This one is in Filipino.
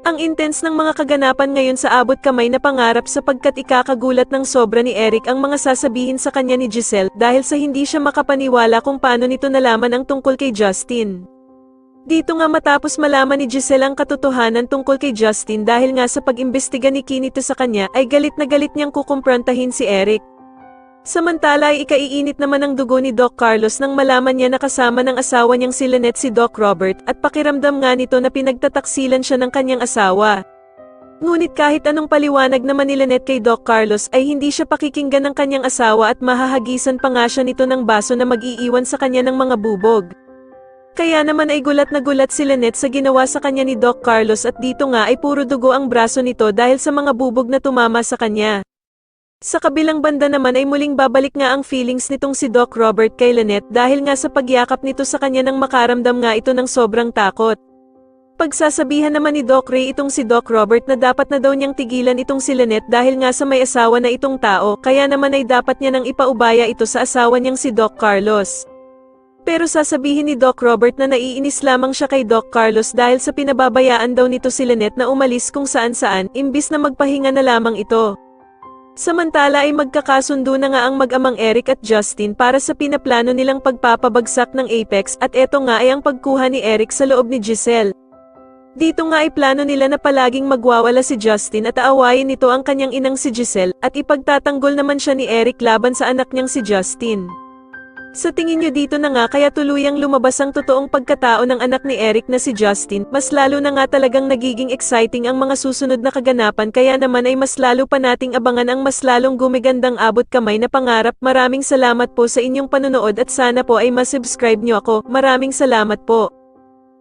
Ang intense ng mga kaganapan ngayon sa abot kamay na pangarap sapagkat ikakagulat ng sobra ni Eric ang mga sasabihin sa kanya ni Giselle dahil sa hindi siya makapaniwala kung paano nito nalaman ang tungkol kay Justin. Dito nga matapos malaman ni Giselle ang katotohanan tungkol kay Justin dahil nga sa pag-imbestiga ni Kinito sa kanya ay galit na galit niyang kukumprontahin si Eric. Samantala ay ikaiinit naman ang dugo ni Doc Carlos nang malaman niya na kasama ng asawa niyang si Lynette si Doc Robert at pakiramdam nga nito na pinagtataksilan siya ng kanyang asawa. Ngunit kahit anong paliwanag naman ni Lynette kay Doc Carlos ay hindi siya pakikinggan ng kanyang asawa at mahahagisan pa nga siya nito ng baso na mag-iiwan sa kanya ng mga bubog. Kaya naman ay gulat na gulat si Lynette sa ginawa sa kanya ni Doc Carlos at dito nga ay puro dugo ang braso nito dahil sa mga bubog na tumama sa kanya. Sa kabilang banda naman ay muling babalik nga ang feelings nitong si Doc Robert kay Lynette dahil nga sa pagyakap nito sa kanya nang makaramdam nga ito ng sobrang takot. Pagsasabihan naman ni Doc Ray itong si Doc Robert na dapat na daw niyang tigilan itong si Lynette dahil nga sa may asawa na itong tao kaya naman ay dapat niya nang ipaubaya ito sa asawa niyang si Doc Carlos. Pero sasabihin ni Doc Robert na naiinis lamang siya kay Doc Carlos dahil sa pinababayaan daw nito si Lynette na umalis kung saan-saan imbis na magpahinga na lamang ito. Samantala ay magkakasundo na nga ang mag-amang Eric at Justin para sa pinaplano nilang pagpapabagsak ng Apex at eto nga ay ang pagkuha ni Eric sa loob ni Giselle. Dito nga ay plano nila na palaging magwawala si Justin at aawayin nito ang kanyang inang si Giselle at ipagtatanggol naman siya ni Eric laban sa anak niyang si Justin. Sa tingin niyo dito na nga kaya tuluyang lumabas ang totoong pagkatao ng anak ni Eric na si Justin, mas lalo na nga talagang nagiging exciting ang mga susunod na kaganapan kaya naman ay mas lalo pa nating abangan ang mas lalong gumigandang abot kamay na pangarap. Maraming salamat po sa inyong panonood at sana po ay masubscribe niyo ako. Maraming salamat po.